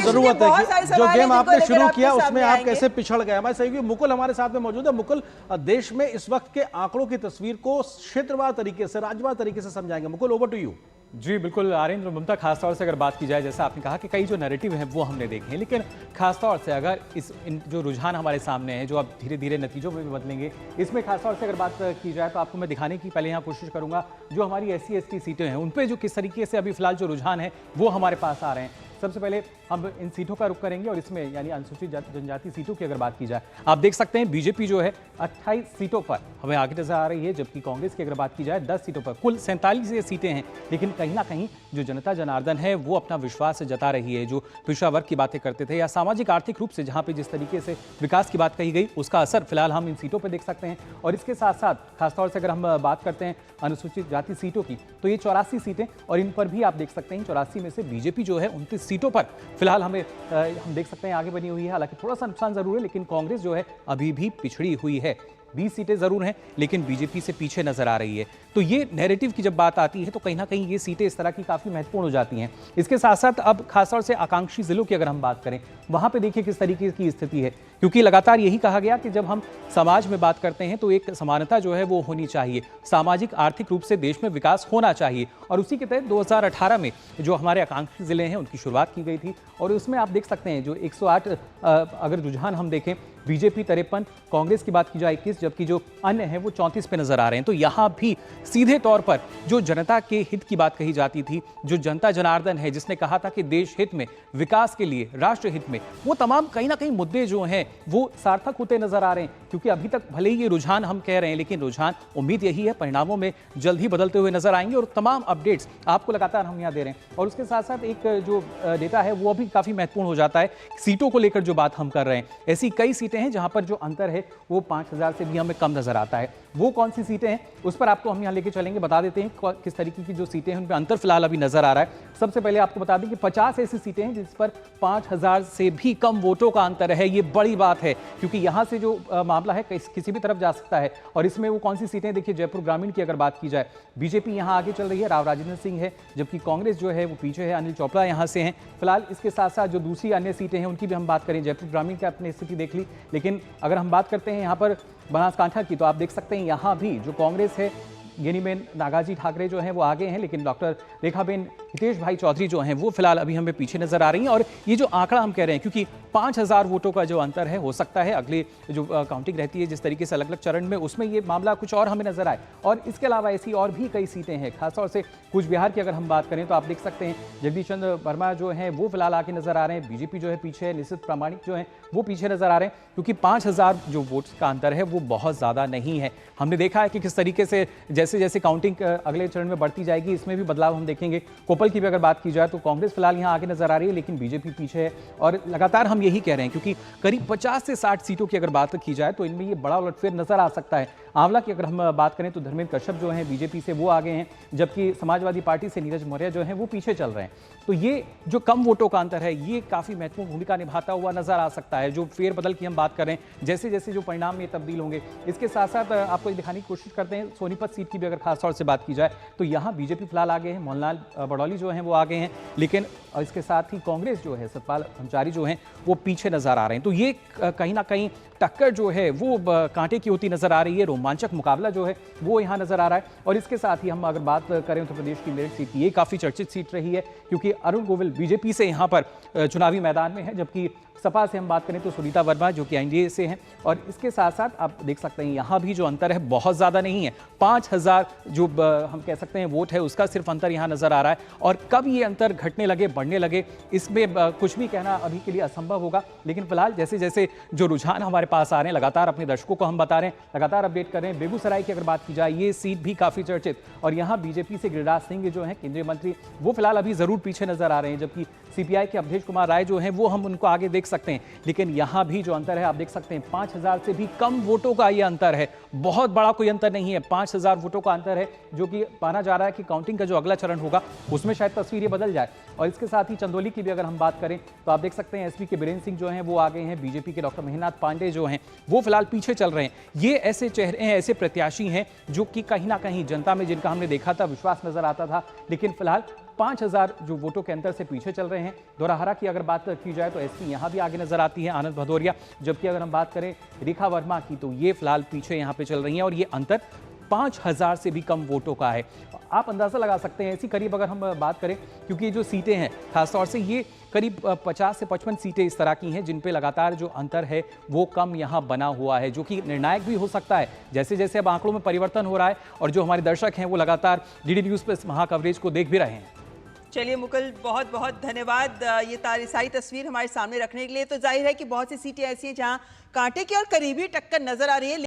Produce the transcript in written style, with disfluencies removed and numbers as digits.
जरूरत है कि जो गेम आपने शुरू किया उसमें आप कैसे पिछड़ गए। हमारे सहयोगी मुकुल हमारे साथ में मौजूद है। मुकुल, देश में इस वक्त के आंकड़ों की तस्वीर को क्षेत्रवार तरीके से, राज्यवार तरीके से समझाएंगे। Mukul, over to you. जी बिल्कुल आर्यन, ममता, खासतौर से अगर बात की जाए, जैसा आपने कहा कि कई जो नैरेटिव हैं वो हमने देखे हैं, लेकिन खासतौर से अगर इन जो रुझान हमारे सामने हैं जो अब धीरे धीरे नतीजों में भी बदलेंगे, इसमें खासतौर से अगर बात की जाए तो आपको मैं दिखाने की पहले यहाँ कोशिश करूँगा जो हमारी SC ST सीटें हैं उन पर जो किस तरीके से अभी फिलहाल जो रुझान है वो हमारे पास आ रहे हैं। सबसे पहले हम इन सीटों का रुख करेंगे और इसमें यानी अनुसूचित जनजाति सीटों की अगर बात की जाए, आप देख सकते हैं बीजेपी जो है 28 सीटों पर हमें आगे नजर आ रही है, जबकि कांग्रेस की अगर बात की जाए 10 सीटों पर। कुल 47 ये सीटें हैं, लेकिन कहीं ना कहीं जो जनता जनार्दन है वो अपना विश्वास जता रही है। जो पिछड़ा वर्ग की बातें करते थे या सामाजिक आर्थिक रूप से जहाँ पे जिस तरीके से विकास की बात कही गई, उसका असर फिलहाल हम इन सीटों पर देख सकते हैं। और इसके साथ साथ खासतौर से अगर हम बात करते हैं अनुसूचित जाति सीटों की, तो ये 84 सीटें, और इन पर भी आप देख सकते हैं 84 में से बीजेपी जो है 29 सीटों पर फिलहाल हम देख सकते हैं आगे बनी हुई है। हालांकि थोड़ा सा नुकसान जरूर है, लेकिन कांग्रेस जो है अभी भी पिछड़ी हुई है। 20 सीटें जरूर हैं, लेकिन बीजेपी से पीछे नजर आ रही है। तो ये नैरेटिव की जब बात आती है तो कहीं ना कहीं ये सीटें इस तरह की काफी महत्वपूर्ण हो जाती हैं। इसके साथ साथ अब खासतौर से आकांक्षी जिलों की अगर हम बात करें, वहां पे देखिए किस तरीके की स्थिति है, क्योंकि लगातार यही कहा गया कि जब हम समाज में बात करते हैं तो एक समानता जो है वो होनी चाहिए, सामाजिक आर्थिक रूप से देश में विकास होना चाहिए। और उसी के तहत 2018 में जो हमारे आकांक्षी जिले हैं उनकी शुरुआत की गई थी, और उसमें आप देख सकते हैं जो 108 अगर रुझान हम देखें, बीजेपी 53, कांग्रेस की बात की जाए 21, जबकि जो अन्य हैं वो 34 पे नजर आ रहे हैं। तो यहाँ भी सीधे तौर पर जो जनता के हित की बात कही जाती थी, जो जनता जनार्दन है जिसने कहा था कि देश हित में, विकास के लिए, राष्ट्र हित में, वो तमाम कहीं ना कहीं मुद्दे जो हैं वो सार्थक होते नजर आ रहे हैं। क्योंकि अभी तक भले ही ये रुझान हम कह रहे हैं, लेकिन रुझान उम्मीद यही है परिणामों में जल्द ही बदलते हुए नजर आएंगे, और तमाम अपडेट्स आपको लगातार हम यहाँ दे रहे हैं। और उसके साथ साथ एक जो डेटा है वो भी काफी महत्वपूर्ण हो जाता है सीटों को लेकर जो बात हम कर रहे हैं। ऐसी कई सीटें हैं जहां पर जो अंतर है वो 5000 से भी हमें कम नजर आता है। वो कौन सी सीटें हैं उस पर आपको हम यहाँ लेके चलेंगे, बता देते हैं किस तरीके की जो सीटें हैं उन पर अंतर फिलहाल अभी नजर आ रहा है। सबसे पहले आपको बता दें कि 50 ऐसी सीटें हैं जिस पर 5000 से भी कम वोटों का अंतर है। ये बड़ी बात है, क्योंकि यहाँ से जो मामला है किसी भी तरफ जा सकता है। और इसमें वो कौन सी सीटें, देखिए जयपुर ग्रामीण की अगर बात की जाए, बीजेपी यहाँ आगे चल रही है, राव राजेंद्र सिंह है, जबकि कांग्रेस जो है वो पीछे है, अनिल चोपड़ा यहाँ से हैं फिलहाल। इसके साथ साथ जो दूसरी अन्य सीटें हैं उनकी भी हम बात करें, जयपुर ग्रामीण की आपने स्थिति देख ली, लेकिन अगर हम बात करते हैं यहाँ पर बनासकांठा की, तो आप देख सकते हैं यहाँ भी जो कांग्रेस है, गिनीबेन नागाजी ठाकरे जो हैं वो आगे हैं, लेकिन डॉक्टर रेखाबेन हितेश भाई चौधरी जो हैं वो फिलहाल अभी हमें पीछे नजर आ रही हैं। और ये जो आंकड़ा हम कह रहे हैं, क्योंकि 5000 वोटों का जो अंतर है, हो सकता है अगले जो काउंटिंग रहती है जिस तरीके से अलग अलग चरण में, उसमें ये मामला कुछ और हमें नजर आए। और इसके अलावा ऐसी और भी कई सीटें हैं, खासतौर से कूच बिहार की अगर हम बात करें तो आप देख सकते हैं जगदीश चंद्र वर्मा जो हैं वो फिलहाल आगे नजर आ रहे हैं, बीजेपी जो है पीछे है, निशित प्रामाणिक जो है वो पीछे नजर आ रहे हैं, क्योंकि 5000 जो वोट्स का अंतर है वो बहुत ज्यादा नहीं है। हमने देखा है कि किस तरीके से जैसे जैसे काउंटिंग अगले चरण में बढ़ती जाएगी, इसमें भी बदलाव हम देखेंगे। कोपल की भी अगर बात की जाए तो कांग्रेस फिलहाल यहां आगे नजर आ रही है, लेकिन बीजेपी पीछे है। और लगातार हम यही कह रहे हैं, क्योंकि करीब 50 से 60 सीटों की अगर बात की जाए तो इनमें ये बड़ा उलटफेर नजर आ सकता है। आंवला की अगर हम बात करें तो धर्मेंद्र कश्यप जो हैं बीजेपी से वो आगे हैं, जबकि समाजवादी पार्टी से नीरज मौर्य जो हैं वो पीछे चल रहे हैं। तो ये जो कम वोटों का अंतर है ये काफी महत्वपूर्ण भूमिका निभाता हुआ नजर आ सकता है। जो फेरबदल की हम बात कर रहे हैं, जैसे जैसे जो परिणाम में तब्दील होंगे। इसके साथ साथ आपको दिखाने की कोशिश करते हैं, सोनीपत सीट की भी अगर खासतौर से बात की जाए तो यहाँ बीजेपी फिलहाल आगे है, मोहनलाल बड़ौली जो हैं वो आगे हैं, लेकिन इसके साथ ही कांग्रेस जो है, सतपाल भंसाली जो हैं वो पीछे नजर आ रहे हैं। तो ये कहीं ना कहीं टक्कर जो है वो कांटे की होती नजर आ रही है, रोमांचक मुकाबला जो है वो यहाँ नजर आ रहा है। और इसके साथ ही हम अगर बात करें उत्तर प्रदेश की मेरठ सीट की, ये काफी चर्चित सीट रही है, क्योंकि अरुण गोविल बीजेपी से यहाँ पर चुनावी मैदान में है, जबकि सपा से हम बात करें तो सुनीता वर्मा जो कि एनडीए से हैं। और इसके साथ साथ आप देख सकते हैं यहाँ भी जो अंतर है बहुत ज़्यादा नहीं है, 5000 जो हम कह सकते हैं वोट है उसका सिर्फ अंतर यहाँ नज़र आ रहा है। और कब ये अंतर घटने लगे, बढ़ने लगे, इसमें कुछ भी कहना अभी के लिए असंभव होगा। लेकिन फिलहाल जैसे जैसे जो रुझान हमारे पास आ रहे हैं, लगातार अपने दर्शकों को हम बता रहे हैं, लगातार अपडेट कर रहे हैं। बेगूसराय की अगर बात की जाए, ये सीट भी काफ़ी चर्चित, और यहाँ बीजेपी से गिरिराज सिंह जो हैं केंद्रीय मंत्री, वो फिलहाल अभी ज़रूर पीछे नजर आ रहे हैं, जबकि सीपीआई के अवधेश कुमार राय जो हैं वो हम उनको आगे देख सकते हैं। लेकिन यहाँ भी जो अंतर है आप देख सकते हैं, 5000 से भी कम वोटों का ये अंतर है, बहुत बड़ा कोई अंतर नहीं है, 5000 वोटों का अंतर है, जो कि माना जा रहा है कि काउंटिंग का जो अगला चरण होगा उसमें शायद तस्वीर ये बदल जाए। और इसके साथ ही चंदौली की भी अगर हम बात करें तो आप देख सकते हैं एसपी के बीरेंद्र सिंह जो हैं वो आगे हैं, बीजेपी के डॉक्टर महेंद्रनाथ पांडे जो हैं वो फिलहाल पीछे चल रहे हैं। ये ऐसे चेहरे हैं, ऐसे प्रत्याशी हैं जो कि कहीं ना कहीं जनता में जिनका हमने देखा था विश्वास नजर आता था, लेकिन फिलहाल 5000 जो वोटों के अंतर से पीछे चल रहे हैं। दोराहरा की अगर बात की जाए तो एसपी यहां भी आगे नजर आती है, आनंद भदौरिया। जबकि अगर हम बात करें रेखा वर्मा की तो ये फिलहाल पीछे यहां पे चल रही हैं और ये अंतर 5000 से भी कम वोटों का है। आप अंदाजा लगा सकते हैं ऐसी करीब अगर हम बात करें, क्योंकि ये जो सीटें हैं खासतौर से ये करीब 50 से 55 सीटें इस तरह की हैं जिन पे लगातार जो अंतर है वो कम यहाँ बना हुआ है, जो कि निर्णायक भी हो सकता है। जैसे जैसे अब आंकड़ों में परिवर्तन हो रहा है और जो हमारे दर्शक हैं वो लगातार डीडी न्यूज़ पे इस महा कवरेज को देख भी रहे हैं। चलिए मुकुल, बहुत बहुत धन्यवाद ये सारी तस्वीर हमारे सामने रखने के लिए। तो जाहिर है कि बहुत सी सीटें ऐसी हैं जहां कांटे की और करीबी टक्कर नजर आ रही है।